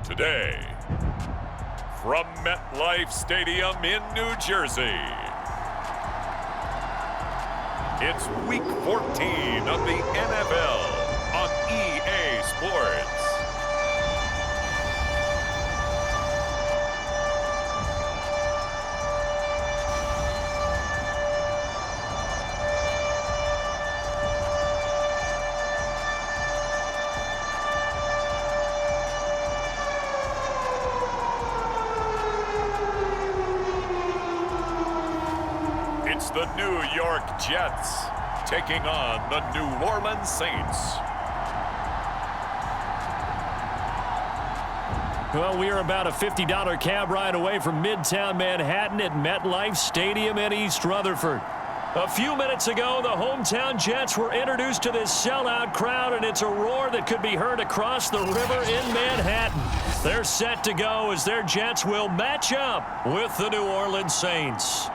Today, from MetLife Stadium in New Jersey, it's Week 14 of the NFL on EA Sports. It's the New York Jets taking on the New Orleans Saints. Well, we are about a $50 cab ride away from Midtown Manhattan at MetLife Stadium in East Rutherford. A few minutes ago, the hometown Jets were introduced to this sellout crowd, and it's a roar that could be heard across the river in Manhattan. They're set to go as their Jets will match up with the New Orleans Saints.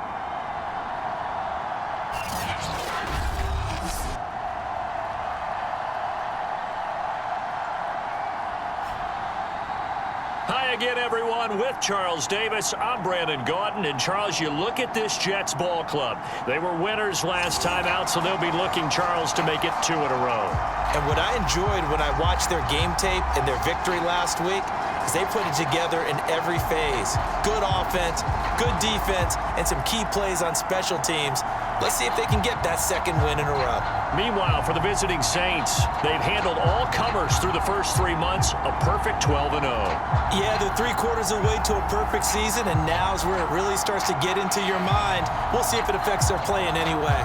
Hi again, everyone. With Charles Davis, I'm Brandon Gaudin. And Charles, you look at this Jets ball club. They were winners last time out, so they'll be looking, Charles, to make it 2 in a row. And what I enjoyed when I watched their game tape and their victory last week is they put it together in every phase. Good offense, good defense, and some key plays on special teams. Let's see if they can get that second win in a row. Meanwhile, for the visiting Saints, they've handled all comers through the first 3 months, a perfect 12-0. Yeah, they're 3/4 of the way to a perfect season, and now's where it really starts to get into your mind. We'll see if it affects their play in any way.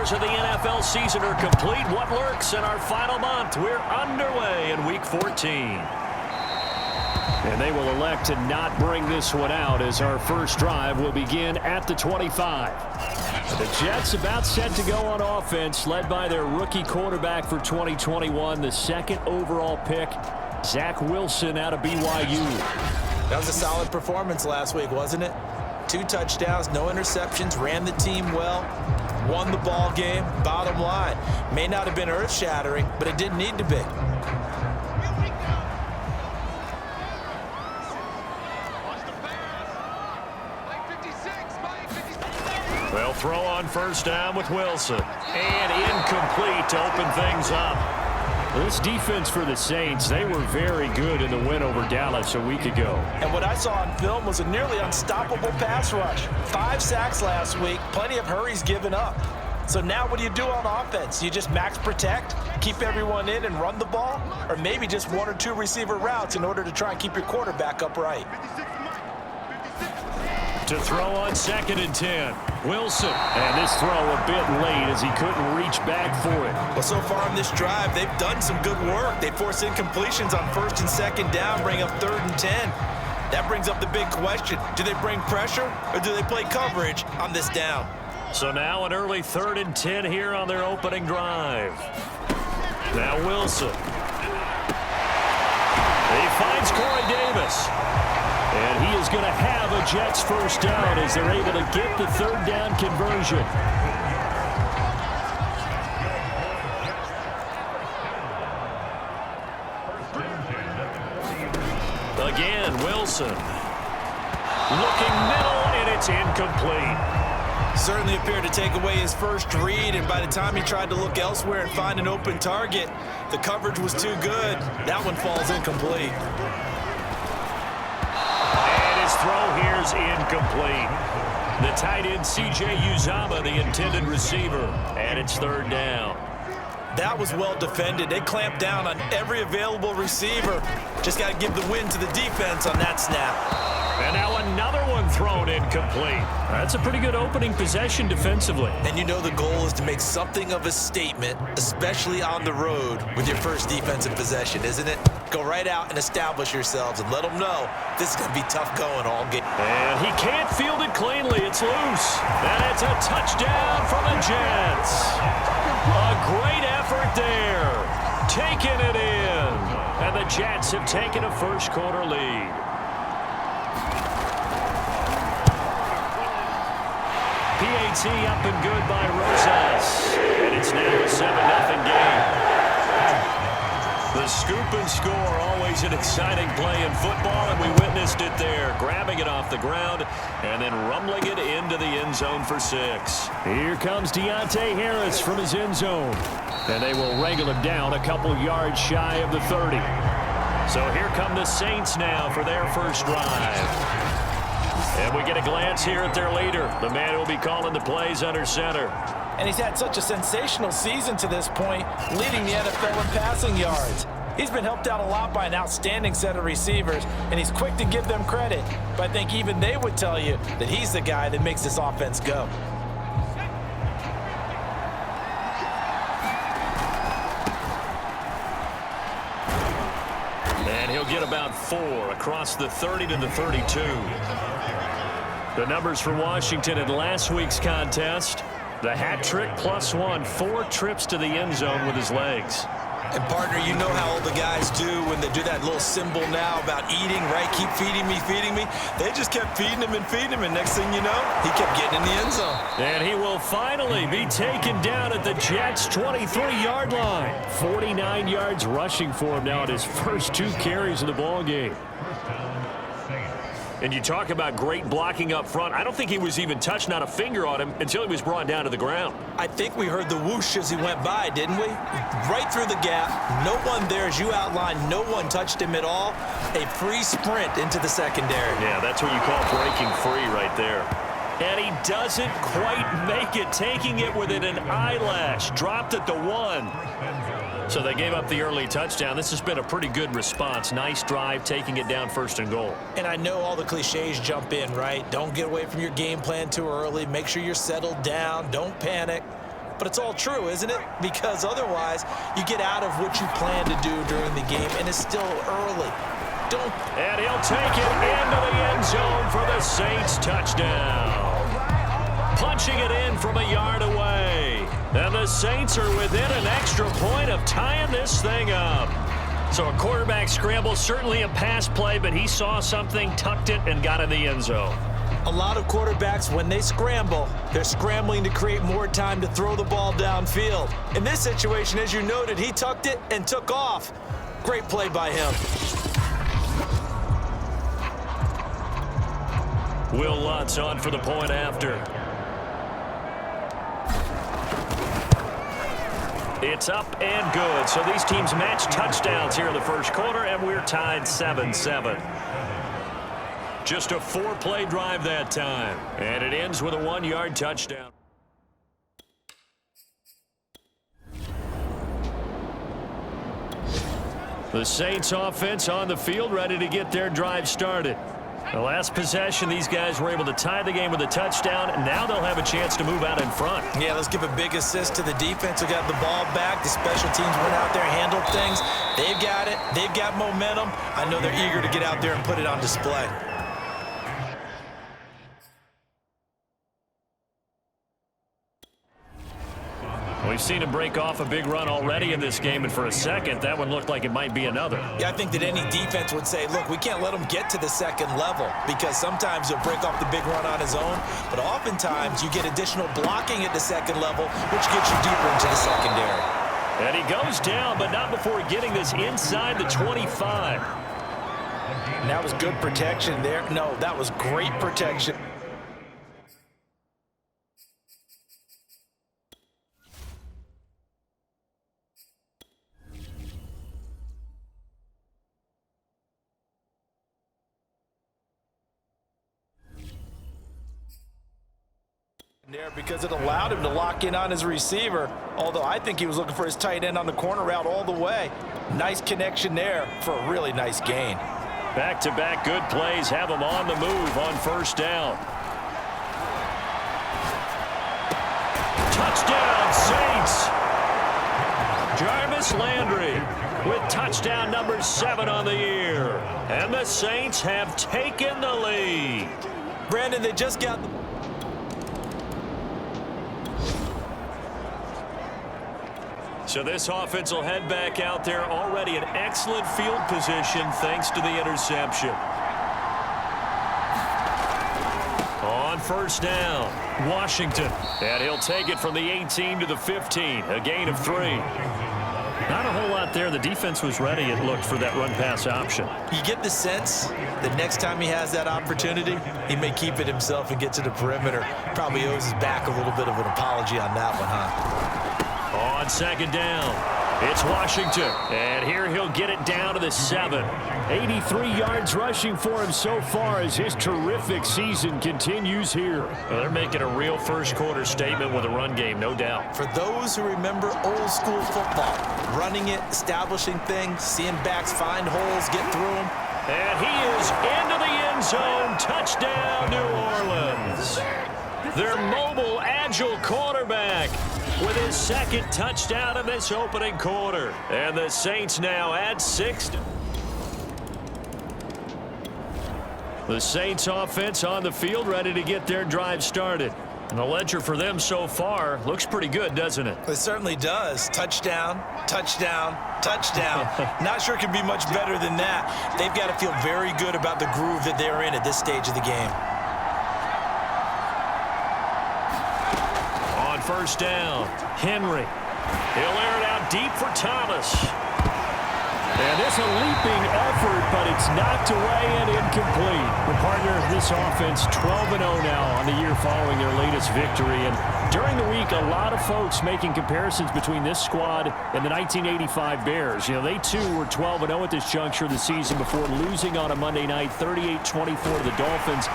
Of the NFL season are complete. What lurks in our final month? We're underway in Week 14. And they will elect to not bring this one out as our first drive will begin at the 25. The Jets about set to go on offense, led by their rookie quarterback for 2021, the second overall pick, Zach Wilson out of BYU. That was a solid performance last week, wasn't it? 2 touchdowns, no interceptions, ran the team well. Won the ball game. Bottom line, may not have been earth-shattering, but it didn't need to be. They'll throw on first down with Wilson. And incomplete to open things up. This defense for the Saints, they were very good in the win over Dallas a week ago. And what I saw on film was a nearly unstoppable pass rush. 5 sacks last week, plenty of hurries given up. So now what do you do on offense? You just max protect, keep everyone in and run the ball? Or maybe just 1 or 2 receiver routes in order to try and keep your quarterback upright? To throw on 2nd and 10. Wilson. And this throw a bit late as he couldn't reach back for it. Well, so far on this drive, they've done some good work. They force incompletions on 1st and 2nd down, bring up 3rd and 10. That brings up the big question. Do they bring pressure or do they play coverage on this down? So now an early 3rd and 10 here on their opening drive. Now Wilson. He finds Corey Davis. And he is going to have a Jets first down as they're able to get the 3rd down conversion. Again, Wilson. Looking middle, and it's incomplete. Certainly appeared to take away his first read, and by the time he tried to look elsewhere and find an open target, the coverage was too good. That one falls incomplete. Throw here's incomplete. The tight end C.J. Uzomah, the intended receiver, and it's 3rd down. That was well defended. They clamped down on every available receiver. Just got to give the win to the defense on that snap. And now another one thrown incomplete. That's a pretty good opening possession defensively. And you know the goal is to make something of a statement, especially on the road with your first defensive possession, isn't it? Go right out and establish yourselves and let them know this is going to be tough going all game. And he can't field it cleanly. It's loose. And it's a touchdown for the Jets. A great effort there. Taking it in. And the Jets have taken a first quarter lead. PAT up and good by Rosas. And it's now a 7-0 game. The scoop and score, always an exciting play in football, and we witnessed it there. Grabbing it off the ground and then rumbling it into the end zone for 6. Here comes Deontay Harris from his end zone. And they will wrangle him down a couple yards shy of the 30. So here come the Saints now for their first drive. And we get a glance here at their leader, the man who will be calling the plays under center. And he's had such a sensational season to this point, leading the NFL in passing yards. He's been helped out a lot by an outstanding set of receivers, and he's quick to give them credit. But I think even they would tell you that he's the guy that makes this offense go. And he'll get about 4 across the 30 to the 32. The numbers for Washington in last week's contest. The hat trick +1, 4 trips to the end zone with his legs. And, partner, you know how all the guys do when they do that little symbol now about eating, right? Keep feeding me, feeding me. They just kept feeding him, and next thing you know, he kept getting in the end zone. And he will finally be taken down at the Jets' 23-yard line. 49 yards rushing for him now at his first 2 carries of the ball game. And you talk about great blocking up front. I don't think he was even touched, not a finger on him, until he was brought down to the ground. I think we heard the whoosh as he went by, didn't we? Right through the gap. No one there, as you outlined. No one touched him at all. A free sprint into the secondary. Yeah, that's what you call breaking free right there. And he doesn't quite make it, taking it within an eyelash. Dropped at the 1. So they gave up the early touchdown. This has been a pretty good response. Nice drive, taking it down 1st and goal. And I know all the cliches jump in, right? Don't get away from your game plan too early. Make sure you're settled down. Don't panic. But it's all true, isn't it? Because otherwise, you get out of what you plan to do during the game, and it's still early. Don't. And he'll take it into the end zone for the Saints touchdown. Punching it in from a yard away. And the Saints are within an extra point of tying this thing up. So a quarterback scramble, certainly a pass play, but he saw something, tucked it, and got in the end zone. A lot of quarterbacks, when they scramble, they're scrambling to create more time to throw the ball downfield. In this situation, as you noted, he tucked it and took off. Great play by him. Will Lutz on for the point after. It's up and good. So these teams match touchdowns here in the first quarter, and we're tied 7-7. Just a 4-play drive that time. And it ends with a 1-yard touchdown. The Saints offense on the field, ready to get their drive started. The last possession, these guys were able to tie the game with a touchdown, and now they'll have a chance to move out in front. Yeah, let's give a big assist to the defense who got the ball back. The special teams went out there and handled things. They've got it. They've got momentum. I know they're eager to get out there and put it on display. We've seen him break off a big run already in this game, and for a second, that one looked like it might be another. Yeah, I think that any defense would say, look, we can't let him get to the second level, because sometimes he'll break off the big run on his own, but oftentimes you get additional blocking at the second level, which gets you deeper into the secondary. And he goes down, but not before getting this inside the 25. And that was good protection there. No, that was great protection. There because it allowed him to lock in on his receiver, although I think he was looking for his tight end on the corner route all the way. Nice connection there for a really nice gain. Back-to-back good plays have him on the move on first down. Touchdown, Saints! Jarvis Landry with touchdown number 7 on the year. And the Saints have taken the lead. Brandon, they just got the... So this offense will head back out there, already in excellent field position thanks to the interception. On first down. Washington. And he'll take it from the 18 to the 15. A gain of 3. Not a whole lot there. The defense was ready, it looked, for that run-pass option. You get the sense that next time he has that opportunity, he may keep it himself and get to the perimeter. Probably owes his back a little bit of an apology on that one, huh? On second down, it's Washington. And here he'll get it down to the 7. 83 yards rushing for him so far as his terrific season continues here. Well, they're making a real first-quarter statement with a run game, no doubt. For those who remember old school football, running it, establishing things, seeing backs find holes, get through them. And he is into the end zone. Touchdown, New Orleans. Their mobile, agile quarterback with his second touchdown in this opening quarter. And the Saints now add 6. The Saints offense on the field, ready to get their drive started. And the ledger for them so far looks pretty good, doesn't it? It certainly does. Touchdown, touchdown, touchdown. Not sure it can be much better than that. They've got to feel very good about the groove that they're in at this stage of the game. On first down, Henry. He'll air it out deep for Thomas. And it's a leaping effort, but it's knocked away and incomplete. The partner of this offense, 12-0 now on the year following their latest victory. And during the week, a lot of folks making comparisons between this squad and the 1985 Bears. You know, they too were 12-0 at this juncture of the season before losing on a Monday night, 38-24 to the Dolphins.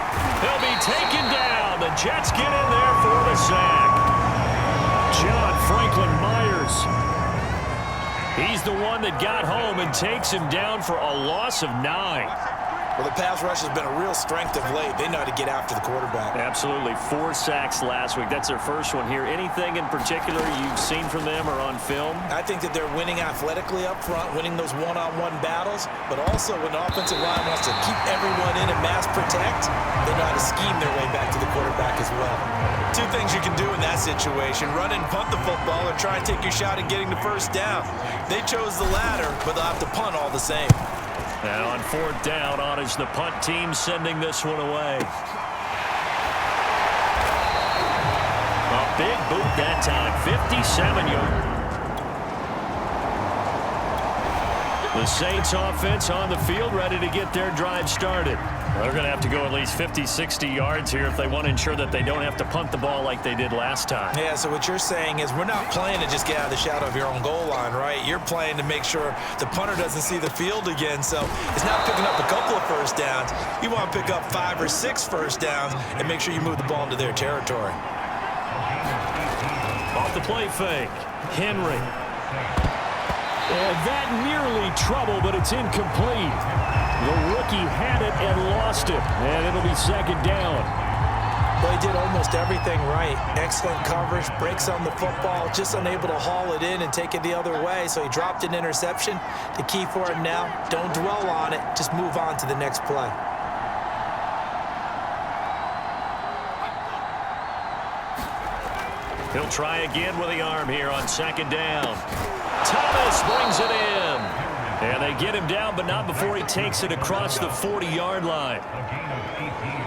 He'll be taken down. The Jets get in there for the sack. John Franklin Myers. He's the one that got home and takes him down for a loss of 9. Well, the pass rush has been a real strength of late. They know how to get after the quarterback. Absolutely. 4 sacks last week. That's their first one here. Anything in particular you've seen from them or on film? I think that they're winning athletically up front, winning those one-on-one battles, but also when the offensive line wants to keep everyone in and mass protect, they know how to scheme their way back to the quarterback as well. 2 things you can do in that situation: run and punt the football, or try and take your shot at getting the first down. They chose the latter, but they'll have to punt all the same. And on 4th down, on is the punt team sending this one away. A big boot that time, 57 yards. The Saints offense on the field, ready to get their drive started. They're going to have to go at least 50, 60 yards here if they want to ensure that they don't have to punt the ball like they did last time. Yeah, so what you're saying is we're not playing to just get out of the shadow of your own goal line, right? You're playing to make sure the punter doesn't see the field again. So it's not picking up a couple of first downs. You want to pick up 5 or 6 first downs and make sure you move the ball into their territory. Off the play fake, Henry. And that nearly trouble, but it's incomplete. The rookie had it and lost it, and it'll be 2nd down. Well, he did almost everything right. Excellent coverage, breaks on the football, just unable to haul it in and take it the other way, so he dropped an interception. The key for him now, don't dwell on it, just move on to the next play. He'll try again with the arm here on 2nd down. Thomas brings it in. And they get him down, but not before he takes it across the 40-yard line.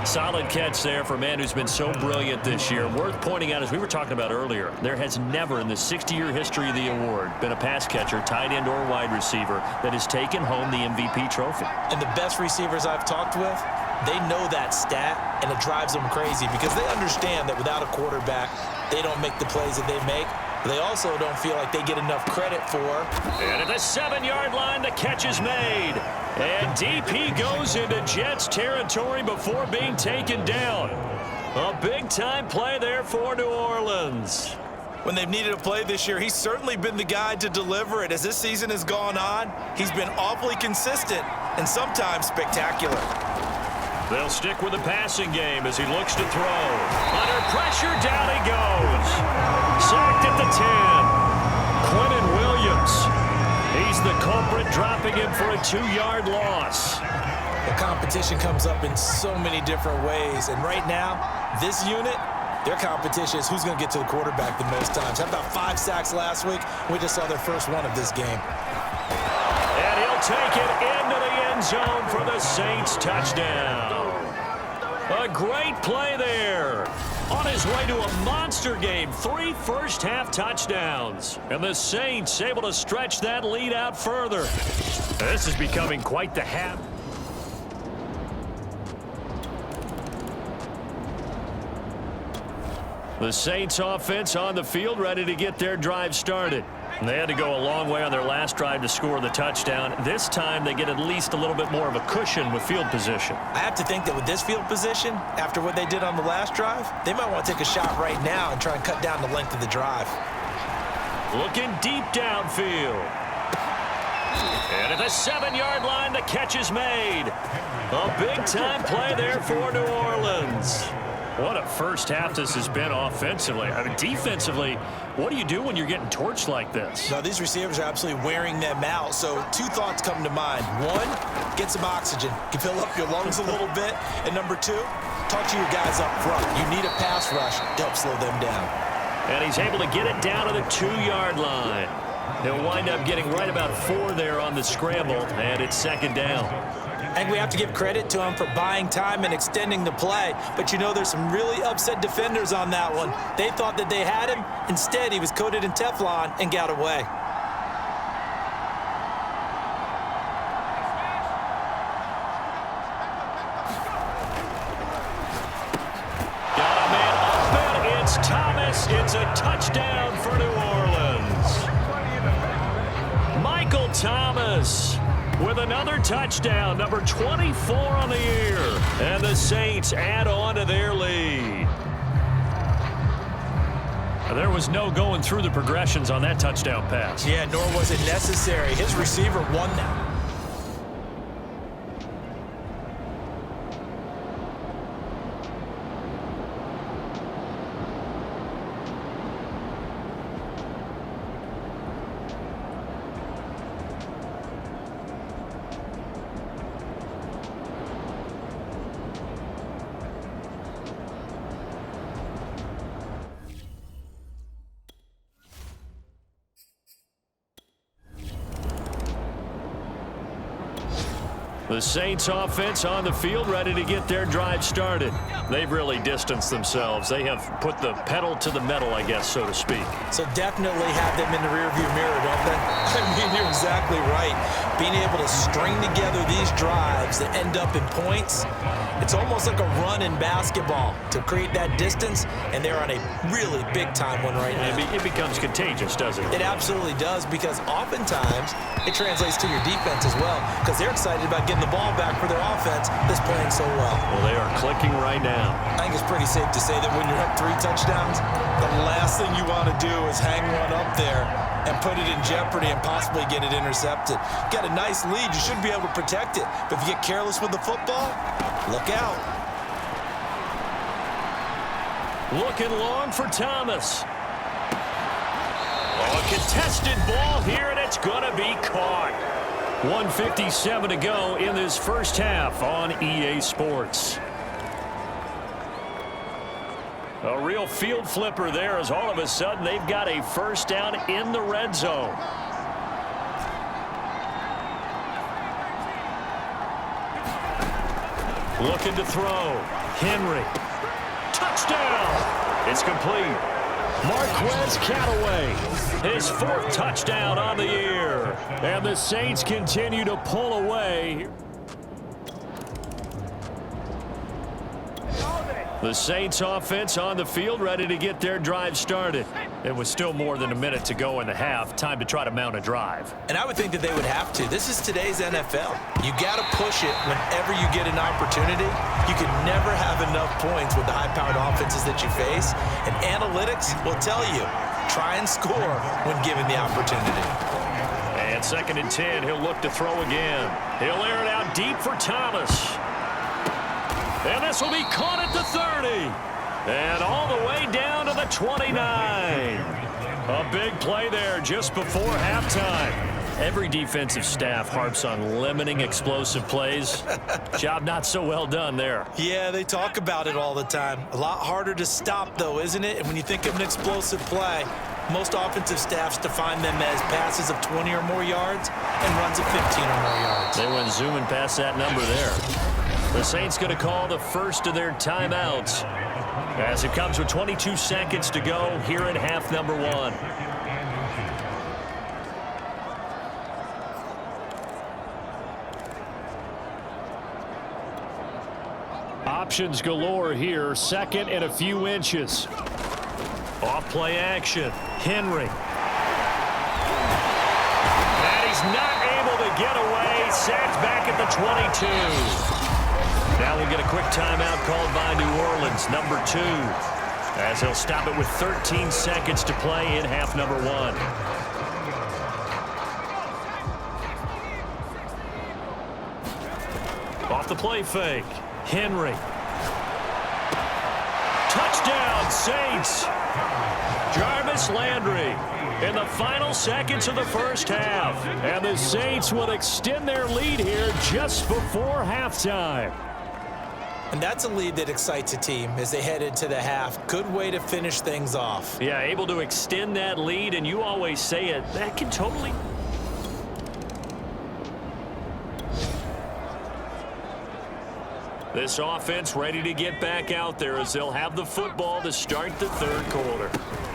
Solid catch there for a man who's been so brilliant this year. Worth pointing out, as we were talking about earlier, there has never in the 60-year history of the award been a pass catcher, tight end, or wide receiver that has taken home the MVP trophy. And the best receivers I've talked with, they know that stat, and it drives them crazy because they understand that without a quarterback, they don't make the plays that they make. They also don't feel like they get enough credit for. And at the 7-yard line, the catch is made. And deep he goes into Jets territory before being taken down. A big-time play there for New Orleans. When they've needed a play this year, he's certainly been the guy to deliver it. As this season has gone on, he's been awfully consistent and sometimes spectacular. They'll stick with the passing game as he looks to throw. Under pressure, down he goes. Sacked at the 10. Quinnen Williams. He's the culprit, dropping him for a 2-yard loss. The competition comes up in so many different ways, and right now, this unit, their competition is who's going to get to the quarterback the most times. How about 5 sacks last week? We just saw their first one of this game. And he'll take it into the end zone for the Saints touchdown. A great play there. On his way to a monster game, 3 first-half touchdowns. And the Saints able to stretch that lead out further. This is becoming quite the half. The Saints offense on the field, ready to get their drive started. And they had to go a long way on their last drive to score the touchdown. This time they get at least a little bit more of a cushion with field position. I have to think that with this field position, after what they did on the last drive, they might want to take a shot right now and try and cut down the length of the drive. Looking deep downfield. And at the 7-yard line, the catch is made. A big-time play there for New Orleans. What a first half this has been offensively. I mean, defensively, what do you do when you're getting torched like this? Now, these receivers are absolutely wearing them out. So 2 thoughts come to mind. 1, get some oxygen. You can fill up your lungs a little bit. And number 2, talk to your guys up front. You need a pass rush to help slow them down. And he's able to get it down to the 2-yard line. He'll wind up getting right about 4 there on the scramble, and it's 2nd down. I think we have to give credit to him for buying time and extending the play. But, you know, there's some really upset defenders on that one. They thought that they had him. Instead, he was coated in Teflon and got away. Got a man open. It's Thomas. It's a touchdown for New Orleans. Michael Thomas with another touchdown, number 24 on the year. And the Saints add on to their lead. There was no going through the progressions on that touchdown pass. Yeah, nor was it necessary. His receiver won that. The Saints offense on the field, ready to get their drive started. They've really distanced themselves. They have put the pedal to the metal, I guess, so to speak. So definitely have them in the rearview mirror, don't they? I mean, you're exactly right. Being able to string together these drives that end up in points, it's almost like a run in basketball to create that distance, and they're on a really big-time one right now. It becomes contagious, doesn't it? It absolutely does, because oftentimes it translates to your defense as well, because they're excited about getting the ball back for their offense that's playing so well. Well, they are clicking right now. I think it's pretty safe to say that when you're up 3 touchdowns, the last thing you want to do is hang one up there and put it in jeopardy and possibly get it intercepted. Got a nice lead. You should be able to protect it. But if you get careless with the football, look out. Looking long for Thomas. Oh, a contested ball here, and it's going to be caught. 1:57 to go in this first half on EA Sports. A real field flipper there, as all of a sudden they've got a first down in the red zone. Looking to throw. Henry. Touchdown! It's complete. Marquez Callaway, his 4th touchdown on the year. And the Saints continue to pull away. The Saints offense on the field, ready to get their drive started. It was still more than a minute to go in the half. Time to try to mount a drive. And I would think that they would have to. This is today's NFL. You got to push it whenever you get an opportunity. You can never have enough points with the high-powered offenses that you face. And analytics will tell you, try and score when given the opportunity. And 2nd and 10, he'll look to throw again. He'll air it out deep for Thomas. And this will be caught at the 30. And all the way down to the 29. A big play there just before halftime. Every defensive staff harps on limiting explosive plays. Job not so well done there. Yeah, they talk about it all the time. A lot harder to stop, though, isn't it? And when you think of an explosive play, most offensive staffs define them as passes of 20 or more yards and runs of 15 or more yards. They went zooming past that number there. The Saints going to call the first of their timeouts as it comes with 22 seconds to go here in half number 1. Options galore here. Second and a few inches. Off play action. Henry. And he's not able to get away. Sacked back at the 22. Now we'll get a quick timeout called by New Orleans, number 2, as he'll stop it with 13 seconds to play in half number 1. Off the play fake. Henry. Touchdown, Saints. Jarvis Landry in the final seconds of the first half. And the Saints will extend their lead here just before halftime. And that's a lead that excites a team as they head into the half. Good way to finish things off. Yeah, able to extend that lead, and you always say it, that can totally... This offense ready to get back out there as they'll have the football to start the third quarter.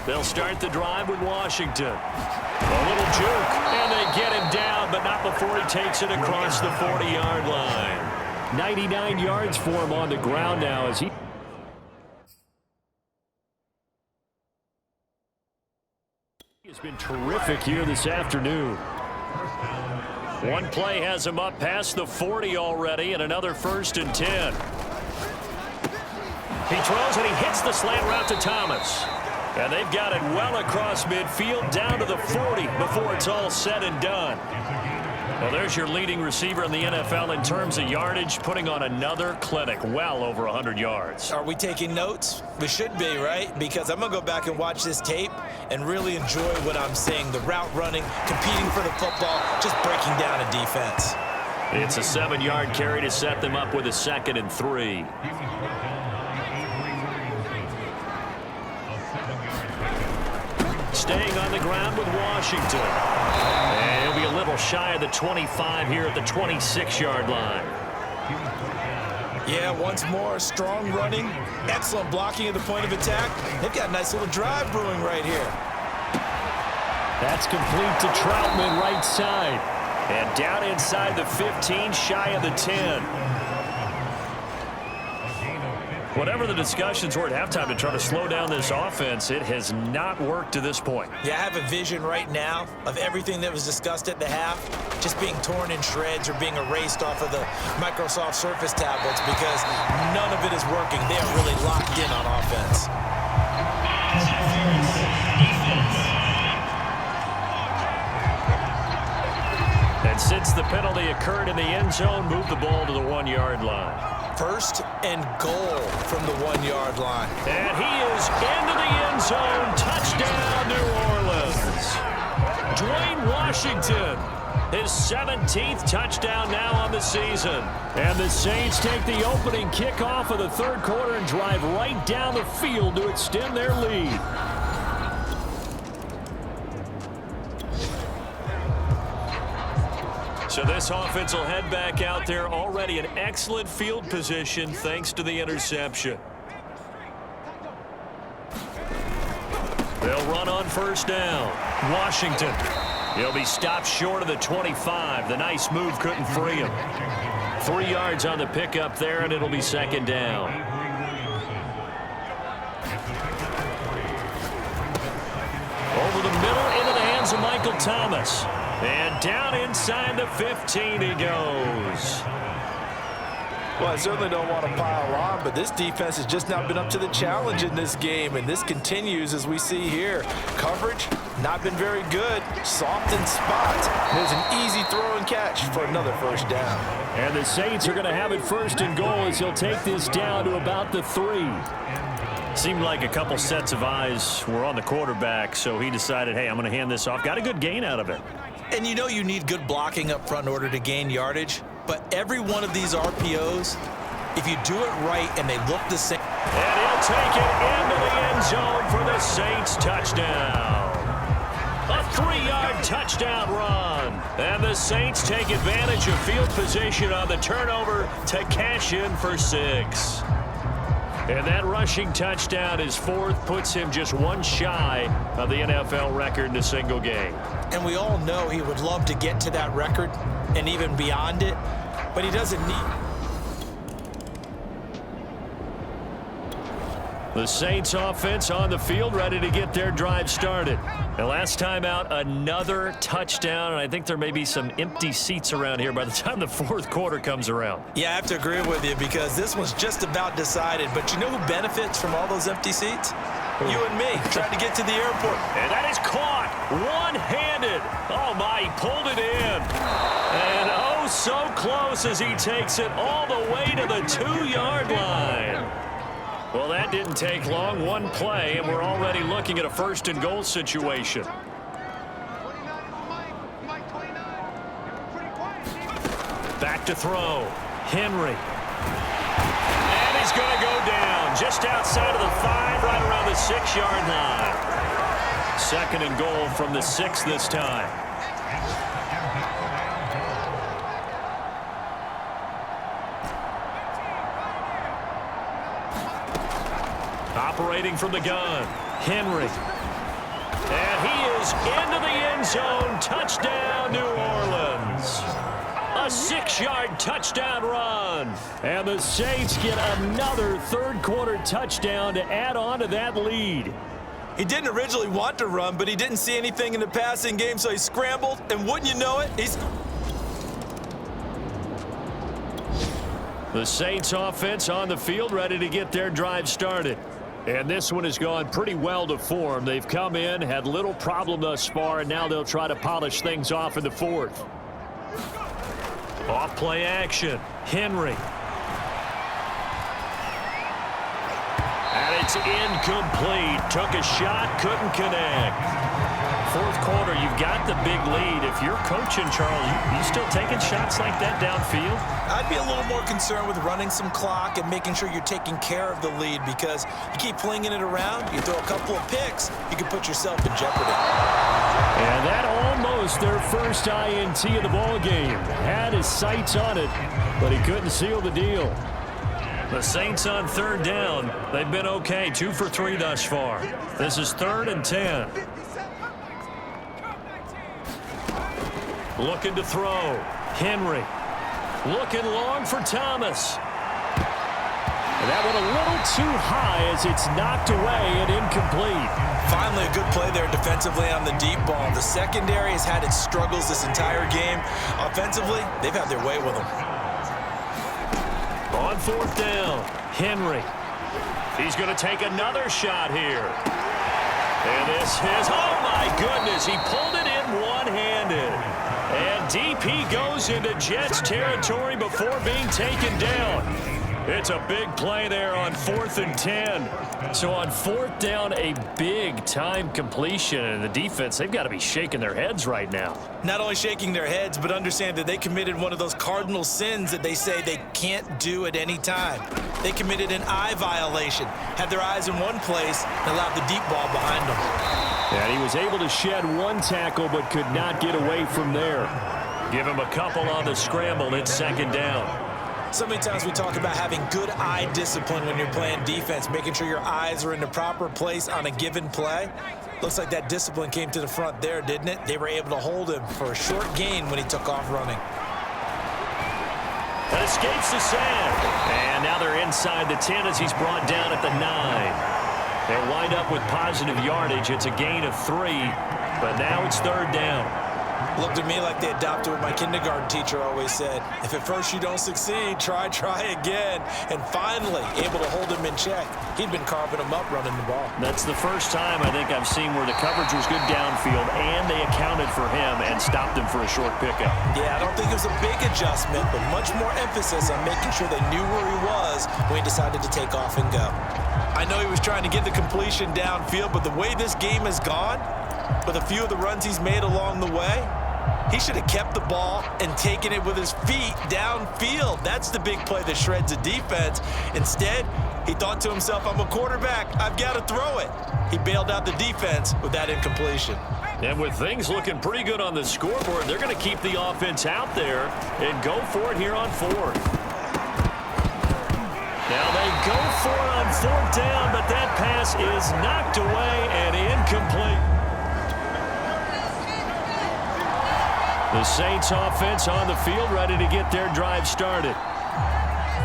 They'll start the drive with Washington. A little juke, and they get him down, but not before he takes it across the 40-yard line. 99 yards for him on the ground now as he has been terrific here this afternoon. One play has him up past the 40 already, and another 1st and 10. He throws and he hits the slant route to Thomas. And they've got it well across midfield down to the 40 before it's all said and done. Well, there's your leading receiver in the NFL in terms of yardage, putting on another clinic, well over 100 yards. Are we taking notes? We should be, right? Because I'm going to go back and watch this tape and really enjoy what I'm seeing. The route running, competing for the football, just breaking down a defense. It's a 7-yard carry to set them up with a 2nd and 3. Staying on the ground with Washington. And he'll be a little shy of the 25 here at the 26-yard line. Yeah, once more, strong running, excellent blocking at the point of attack. They've got a nice little drive brewing right here. That's complete to Troutman right side. And down inside the 15, shy of the 10. Whatever the discussions were at halftime to try to slow down this offense, it has not worked to this point. Yeah, I have a vision right now of everything that was discussed at the half just being torn in shreds or being erased off of the Microsoft Surface tablets because none of it is working. They are really locked in on offense. And since the penalty occurred in the end zone, move the ball to the 1-yard line. 1st and goal from the 1-yard line. And he is into the end zone. Touchdown, New Orleans. Dwayne Washington, his 17th touchdown now on the season. And the Saints take the opening kickoff of the third quarter and drive right down the field to extend their lead. So this offense will head back out there, already in excellent field position thanks to the interception. They'll run on 1st down. Washington. He'll be stopped short of the 25. The nice move couldn't free him. 3 yards on the pickup there, and it'll be 2nd down. Over the middle into the hands of Michael Thomas. And down inside the 15 he goes. Well, I certainly don't want to pile on, but this defense has just not been up to the challenge in this game, and this continues as we see here. Coverage, not been very good. Soft in spots. There's an easy throw and catch for another 1st down. And the Saints are going to have it 1st and goal as he'll take this down to about the 3. Seemed like a couple sets of eyes were on the quarterback, so he decided, hey, I'm going to hand this off. Got a good gain out of it. And you know you need good blocking up front in order to gain yardage, but every one of these RPOs, if you do it right and they look the same. And he'll take it into the end zone for the Saints touchdown. A 3-yard touchdown run. And the Saints take advantage of field position on the turnover to cash in for 6. And that rushing touchdown, his 4th, puts him just one shy of the NFL record in a single game. And we all know he would love to get to that record and even beyond it, but he doesn't need. The Saints offense on the field, ready to get their drive started. And last time out, another touchdown, and I think there may be some empty seats around here by the time the 4th quarter comes around. Yeah, I have to agree with you because this one's just about decided. But you know who benefits from all those empty seats? You and me, trying to get to the airport. And that is caught one-handed. Oh, my, he pulled it in. And oh, so close as he takes it all the way to the 2-yard line. Well, that didn't take long. One play, and we're already looking at a 1st and goal situation. Back to throw. Henry. And he's going to go down just outside of the 5, right around the 6-yard line. 2nd and goal from the 6 this time. Operating from the gun, Henry. And he is into the end zone. Touchdown, New Orleans. A 6-yard touchdown run. And the Saints get another 3rd quarter touchdown to add on to that lead. He didn't originally want to run, but he didn't see anything in the passing game, so he scrambled, and wouldn't you know it, The Saints offense on the field, ready to get their drive started. And this one has gone pretty well to form. They've come in, had little problem thus far, and now they'll try to polish things off in the 4th. Off play action. Henry. And it's incomplete. Took a shot, couldn't connect. 4th quarter, you've got the big lead. If you're coaching, Charles, you still taking shots like that downfield? I'd be a little more concerned with running some clock and making sure you're taking care of the lead, because you keep flinging it around, you throw a couple of picks, you can put yourself in jeopardy. And that almost their first INT of the ball game. Had his sights on it, but he couldn't seal the deal. The Saints on 3rd down. They've been okay, 2 for 3 thus far. This is 3rd and 10. Looking to throw. Henry. Looking long for Thomas. And that one a little too high as it's knocked away and incomplete. Finally, a good play there defensively on the deep ball. The secondary has had its struggles this entire game. Offensively, they've had their way with them. On 4th down, Henry. He's going to take another shot here. And this is, oh my goodness, he pulled it in one-handed. And DP goes into Jets territory before being taken down. It's a big play there on 4th and 10. So on 4th down, a big-time completion. And the defense, they've got to be shaking their heads right now. Not only shaking their heads, but understand that they committed one of those cardinal sins that they say they can't do at any time. They committed an eye violation, had their eyes in one place, and allowed the deep ball behind them. And he was able to shed one tackle, but could not get away from there. Give him a couple on the scramble. It's 2nd down. So many times we talk about having good eye discipline when you're playing defense, making sure your eyes are in the proper place on a given play. Looks like that discipline came to the front there, didn't it? They were able to hold him for a short gain when he took off running. That escapes the sack. And now they're inside the 10 as he's brought down at the 9. They'll wind up with positive yardage. It's a gain of 3, but now it's 3rd down. Looked at me like they adopted what my kindergarten teacher always said. If at first you don't succeed, try again. And finally, able to hold him in check. He'd been carving him up running the ball. That's the first time I think I've seen where the coverage was good downfield and they accounted for him and stopped him for a short pickup. Yeah, I don't think it was a big adjustment, but much more emphasis on making sure they knew where he was when he decided to take off and go. I know he was trying to get the completion downfield, but the way this game has gone, with a few of the runs he's made along the way, he should have kept the ball and taken it with his feet downfield. That's the big play that shreds a defense. Instead, he thought to himself, I'm a quarterback. I've got to throw it. He bailed out the defense with that incompletion. And with things looking pretty good on the scoreboard, they're going to keep the offense out there and go for it here on fourth. Now they go for it on fourth down, but that pass is knocked away and incomplete. The Saints offense on the field ready to get their drive started.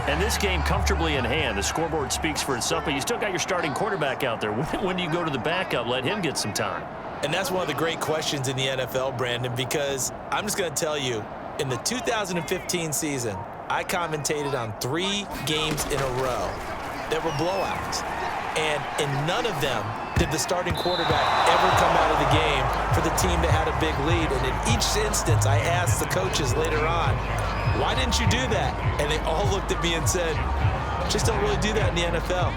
And this game comfortably in hand. The scoreboard speaks for itself, but you still got your starting quarterback out there. When do you go to the backup? Let him get some time. And that's one of the great questions in the NFL, Brandon, because I'm just going to tell you, in the 2015 season, I commentated on 3 games in a row that were blowouts. And in none of them did the starting quarterback ever come out of the game for the team that had a big lead. And in each instance, I asked the coaches later on, why didn't you do that? And they all looked at me and said, just don't really do that in the NFL.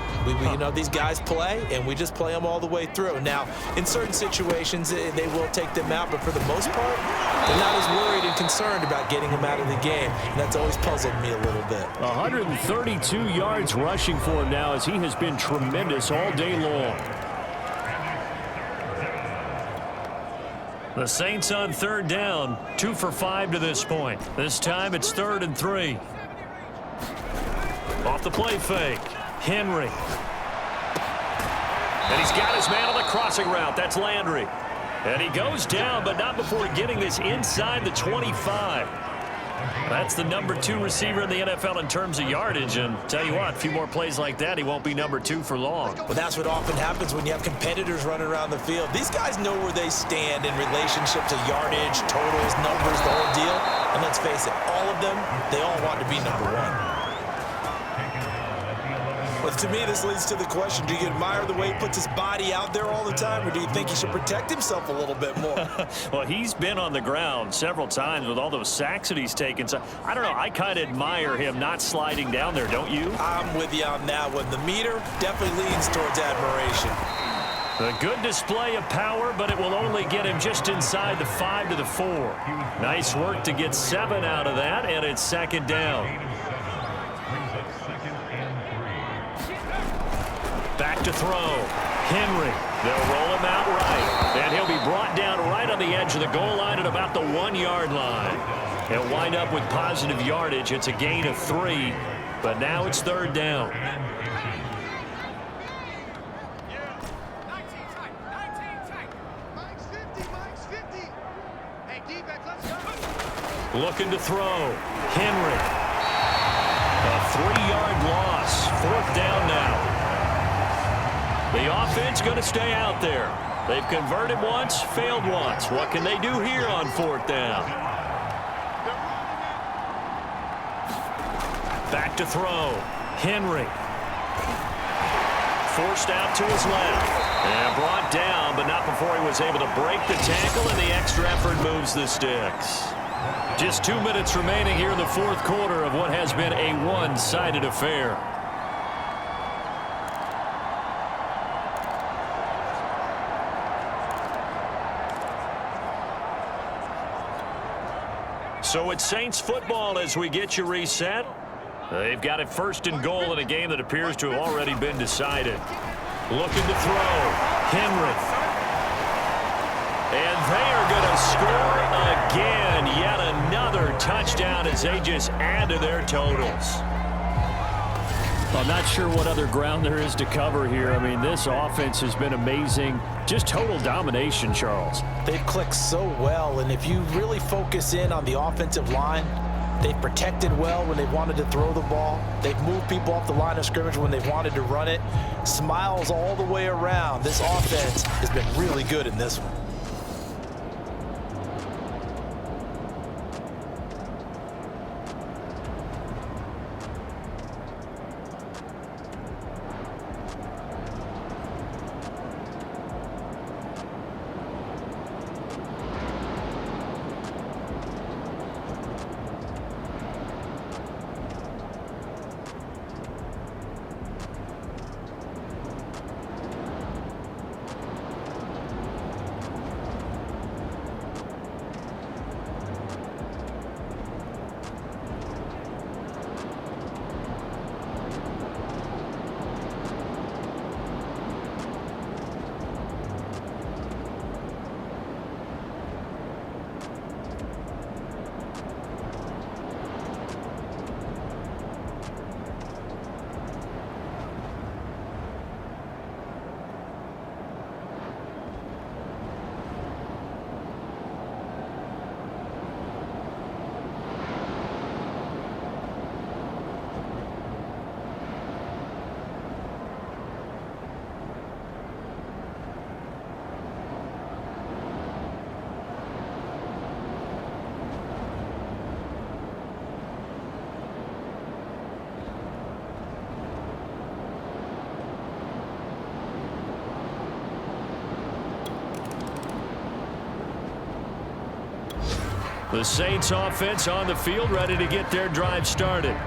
You know, these guys play, and we just play them all the way through. Now, in certain situations, they will take them out, but for the most part, they're not as worried and concerned about getting them out of the game, and that's always puzzled me a little bit. 132 yards rushing for him now as he has been tremendous all day long. The Saints on third down, 2 for 5 to this point. This time it's 3rd and 3. Off the play fake, Henry. And he's got his man on the crossing route. That's Landry. And he goes down, but not before getting this inside the 25. That's the number 2 receiver in the NFL in terms of yardage. And tell you what, a few more plays like that, he won't be number 2 for long. Well, that's what often happens when you have competitors running around the field. These guys know where they stand in relationship to yardage, totals, numbers, the whole deal. And let's face it, all of them, they all want to be number 1. Well, to me, this leads to the question, do you admire the way he puts his body out there all the time, or do you think he should protect himself a little bit more? Well, he's been on the ground several times with all those sacks that he's taken. So, I don't know, I kind of admire him not sliding down there, don't you? I'm with you on that one. The meter definitely leans towards admiration. A good display of power, but it will only get him just inside the 5 to the 4. Nice work to get 7 out of that, and it's 2nd down. Back to throw. Henry. They'll roll him out right. And he'll be brought down right on the edge of the goal line at about the 1-yard line. He'll wind up with positive yardage. It's a gain of 3, but now it's 3rd down. Looking to throw. Henry. A 3-yard loss. 4th down now. The offense going to stay out there. They've converted once, failed once. What can they do here on 4th down? Back to throw. Henry. Forced out to his left. And brought down, but not before he was able to break the tackle, and the extra effort moves the sticks. Just 2 minutes remaining here in the 4th quarter of what has been a one-sided affair. So it's Saints football as we get you reset. They've got it 1st and goal in a game that appears to have already been decided. Looking to throw. Henry. And they are going to score again. Yet another touchdown as they just add to their totals. I'm not sure what other ground there is to cover here. I mean, this offense has been amazing. Just total domination, Charles. They've clicked so well, and if you really focus in on the offensive line, they've protected well when they've wanted to throw the ball. They've moved people off the line of scrimmage when they've wanted to run it. Smiles all the way around. This offense has been really good in this one. The Saints offense on the field, ready to get their drive started.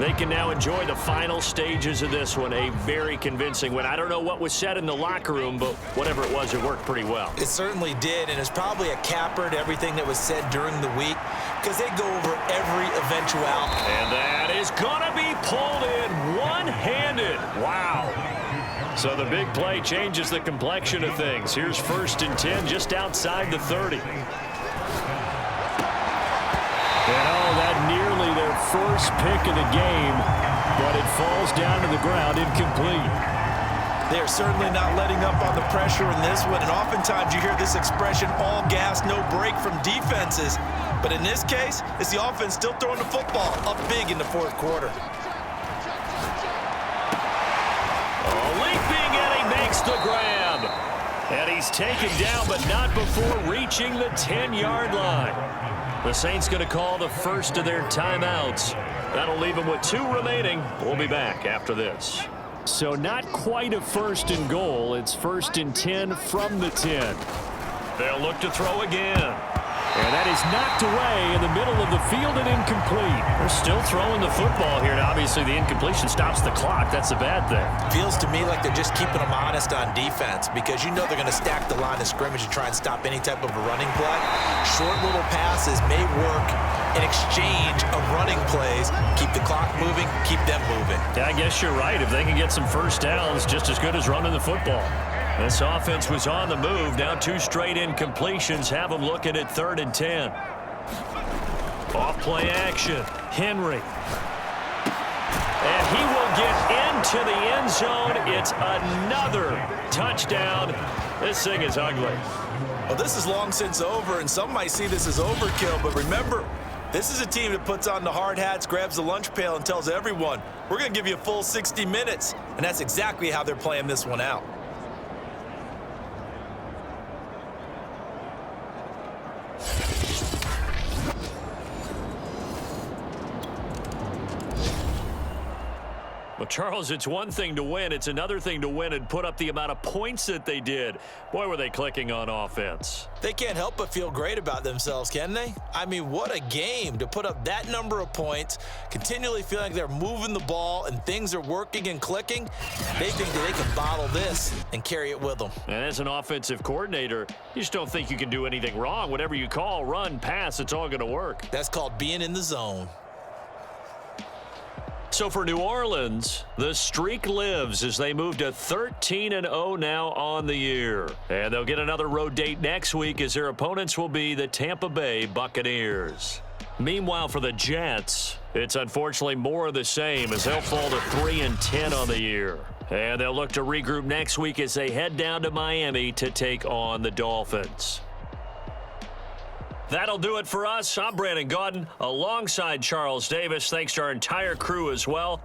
They can now enjoy the final stages of this one. A very convincing win. I don't know what was said in the locker room, but whatever it was, it worked pretty well. It certainly did, and it's probably a capper to everything that was said during the week because they go over every eventuality. And that is going to be pulled in one-handed. Wow. So the big play changes the complexion of things. Here's 1st and 10 just outside the 30. And that nearly their first pick of the game, but it falls down to the ground incomplete. They're certainly not letting up on the pressure in this one, and oftentimes you hear this expression, all gas, no break from defenses. But in this case, it's the offense still throwing the football up big in the 4th quarter. Leaping, and he makes the grab. And he's taken down, but not before reaching the 10-yard line. The Saints going to call the first of their timeouts. That'll leave them with 2 remaining. We'll be back after this. So not quite a 1st and goal. It's 1st and 10 from the 10. They'll look to throw again. And that is knocked away in the middle of the field and incomplete. They're still throwing the football here, and obviously the incompletion stops the clock. That's a bad thing. Feels to me like they're just keeping them honest on defense because you know they're going to stack the line of scrimmage and try and stop any type of a running play. Short little passes may work in exchange of running plays. Keep the clock moving, keep them moving. Yeah, I guess you're right. If they can get some first downs, just as good as running the football. This offense was on the move. Now 2 straight incompletions have them looking at 3rd and 10. Off-play action. Henry. And he will get into the end zone. It's another touchdown. This thing is ugly. Well, this is long since over, and some might see this as overkill, but remember, this is a team that puts on the hard hats, grabs the lunch pail, and tells everyone, we're going to give you a full 60 minutes. And that's exactly how they're playing this one out. Well, Charles, it's one thing to win. It's another thing to win and put up the amount of points that they did. Boy, were they clicking on offense. They can't help but feel great about themselves, can they? I mean, what a game to put up that number of points, continually feeling like they're moving the ball and things are working and clicking. They think that they can bottle this and carry it with them. And as an offensive coordinator, you just don't think you can do anything wrong. Whatever you call, run, pass, it's all going to work. That's called being in the zone. So for New Orleans, the streak lives as they move to 13-0 now on the year. And they'll get another road date next week as their opponents will be the Tampa Bay Buccaneers. Meanwhile, for the Jets, it's unfortunately more of the same as they'll fall to 3-10 on the year. And they'll look to regroup next week as they head down to Miami to take on the Dolphins. That'll do it for us. I'm Brandon Gaudin alongside Charles Davis. Thanks to our entire crew as well.